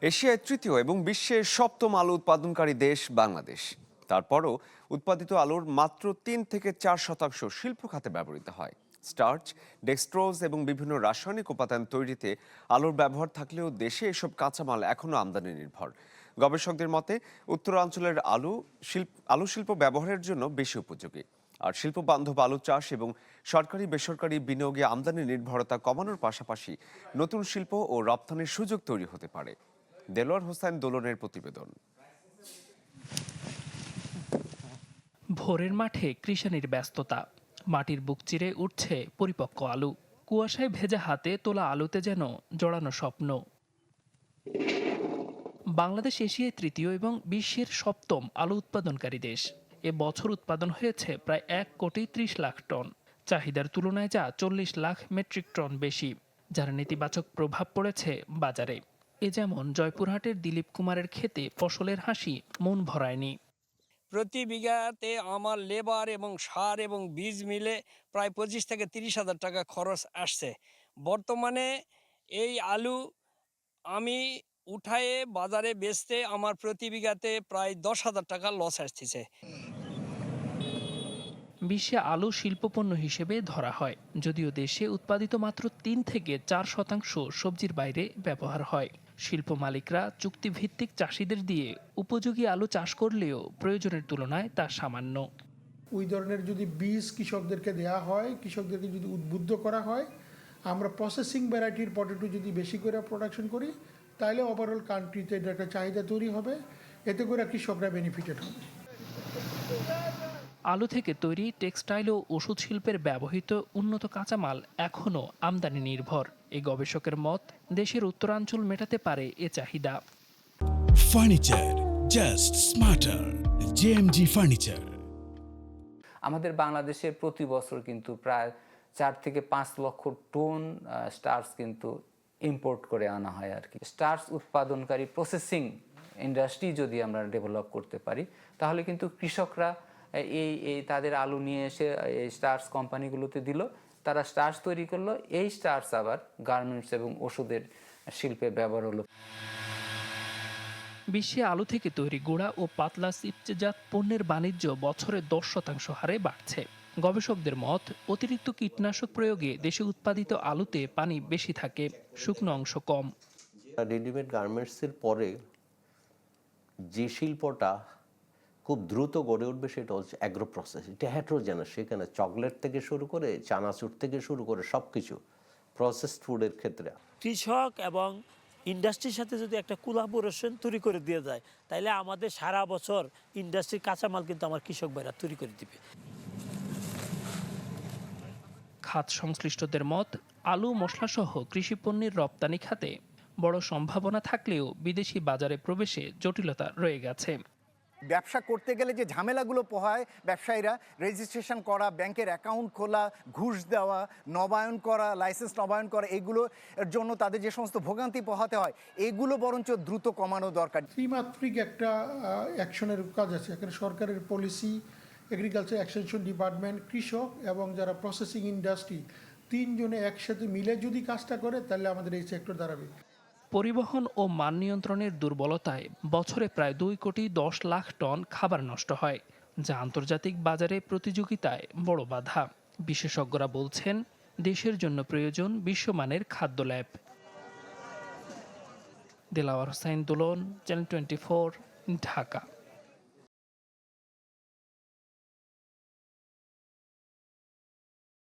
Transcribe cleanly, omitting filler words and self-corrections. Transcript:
এশিয়ায় তৃতীয় এবং বিশ্বের সপ্তম আলু উৎপাদনকারী দেশ বাংলাদেশ। তারপরও উৎপাদিত আলুর মাত্র 3 থেকে 4% শিল্প খাতে ব্যবহৃত হয়। স্টার্চ, ডেক্সট্রোজ এবং বিভিন্ন রাসায়নিক উপাদান তৈরিতে আলুর ব্যবহার থাকলেও দেশে এসব কাঁচামাল এখনও আমদানি নির্ভর। গবেষকদের মতে উত্তরাঞ্চলের আলু শিল্প ব্যবহারের জন্য বেশি উপযোগী। আর শিল্প বান্ধব আলু চাষ এবং সরকারি বেসরকারি বিনিয়োগে আমদানি নির্ভরতা কমানোর পাশাপাশি নতুন শিল্প ও রপ্তানির সুযোগ তৈরি হতে পারে। দেলোয়ার হোসেন দোলনের প্রতিবেদন। ভোরের মাঠে কৃষানির ব্যস্ততা, মাটির বুক চিরে উঠছে পরিপক্ক আলু। কুয়াশায় ভেজা হাতে তোলা আলুতে যেন জড়ানো স্বপ্ন। বাংলাদেশ এশিয়ায় তৃতীয় এবং বিশ্বের সপ্তম আলু উৎপাদনকারী দেশ। এ বছর উৎপাদন হয়েছে প্রায় 1,30,00,000 টন। চাহিদার তুলনায় যা 40 লাখ মেট্রিক টন বেশি, যার নেতিবাচক প্রভাব পড়েছে বাজারে। এ যেমন জয়পুরহাটের দিলীপ কুমারের ক্ষেতে ফসলের হাসি মন ভরায়নি। প্রতি বিঘাতে আমার লেবার এবং সার এবং বীজ মিলে প্রায় 25 থেকে 30 হাজার টাকা খরচ আসছে। বর্তমানে এই আলু আমি উঠায়ে বাজারে বেচতে আমার প্রতি বিঘাতে প্রায় 10,000 টাকা লস আসতেছে। বিশ্বে আলু শিল্পপণ্য হিসেবে ধরা হয়, যদিও দেশে উৎপাদিত মাত্র 3 থেকে 4% সবজির বাইরে ব্যবহার হয়। শিল্প মালিকরা চুক্তিভিত্তিক চাষিদের দিয়ে উপযোগী আলু চাষ করলেও প্রয়োজনের তুলনায় তা সামান্য। ওই ধরনের যদি বীজ কৃষকদেরকে দেওয়া হয়, কৃষকদেরকে যদি উদ্বুদ্ধ করা হয়, আমরা প্রসেসিং ভ্যারাইটির পটেটো যদি বেশি করে প্রোডাকশন করি, তাহলে ওভারঅল কান্ট্রিতে এটা একটা চাহিদা তৈরি হবে, এতে করে কৃষকরা বেনিফিটেড হবে। আলু থেকে তৈরি টেক্সটাইল ও ওষুধ শিল্পের ব্যবহৃত উন্নত কাঁচামাল এখনও আমদানি নির্ভর। এই গবেষকের মত, দেশের উত্তরাঞ্চল মেটাতে পারে এ চাহিদা। Furniture just smarter, JMG furniture. আমাদের বাংলাদেশে প্রতি বছর কিন্তু প্রায় 4 থেকে 5 লক্ষ টন স্টার্চ কিন্তু ইম্পোর্ট করে আনা হয় আর কি। স্টার্চ উৎপাদনকারী প্রসেসিং ইন্ডাস্ট্রি যদি আমরা ডেভেলপ করতে পারি, তাহলে কিন্তু কৃষকরা এই তাদের আলু নিয়ে এসে এই স্টার্চ কোম্পানিগুলোতে দিল, তারা স্টার্চ তৈরি করলো, এই স্টার্চ আবার গার্মেন্টস এবং ওষুধের শিল্পে ব্যবহার হলো। বিশ্বে আলু থেকে তৈরি গুঁড়া ও পাতলা চিপজাত পণ্যের বাণিজ্য বছরে 10% হারে বাড়ছে। গবেষকদের মত, অতিরিক্ত কীটনাশক প্রয়োগে দেশে উৎপাদিত আলুতে পানি বেশি থাকে, শুকনো অংশ কম। রেডিমেড গার্মেন্টসের পরে যে শিল্পটা খুব দ্রুত গড়ে উঠবে সেটা হচ্ছে অ্যাগ্রো প্রসেস। এটা হেটেরোজেনাস, সেখানে চকলেট থেকে শুরু করে চানাচুর থেকে শুরু করে সব কিছু প্রসেসড ফুডের ক্ষেত্রে। কৃষক এবং ইন্ডাস্ট্রির সাথে যদি একটা কোলাবোরেশন তৈরি করে দিয়ে যায়, তাহলে আমাদের সারা বছর ইন্ডাস্ট্রির কাঁচামাল কিন্তু আমার কৃষক ভাইরা তৈরি করে দিবে। খাত সংশ্লিষ্টদের মত, আলু মশলাসহ কৃষিপণ্যের রপ্তানি খাতে বড় সম্ভাবনা থাকলেও বিদেশি বাজারে প্রবেশে জটিলতা রয়ে গেছে। ব্যবসা করতে গেলে যে ঝামেলাগুলো পোহায় ব্যবসায়ীরা, রেজিস্ট্রেশন করা, ব্যাংকের অ্যাকাউন্ট খোলা, ঘুষ দেওয়া, নবায়ন করা, লাইসেন্স নবায়ন করা, এগুলোর জন্য তাদের যে সমস্ত ভোগান্তি পোহাতে হয়, এগুলো বরঞ্চ দ্রুত কমানো দরকার। ত্রিমাত্রিক একটা অ্যাকশনের কাজ আছে এখানে। সরকারের পলিসি, এগ্রিকালচার এক্সটেনশন ডিপার্টমেন্ট, কৃষক এবং যারা প্রসেসিং ইন্ডাস্ট্রি, তিনজনে একসাথে মিলে যদি কাজটা করে, তাহলে আমাদের এই সেক্টর দাঁড়াবে। পরিবহন ও মান নিয়ন্ত্রণের দুর্বলতায় বছরে প্রায় 2,10,00,000 টন খাবার নষ্ট হয়, যা আন্তর্জাতিক বাজারে প্রতিযোগিতায় বড় বাধা। বিশেষজ্ঞরা বলছেন, দেশের জন্য প্রয়োজন বিশ্বমানের খাদ্য ল্যাব। দেলাওয়ার হোসেন দোলন, চ্যানেল 24, ঢাকা।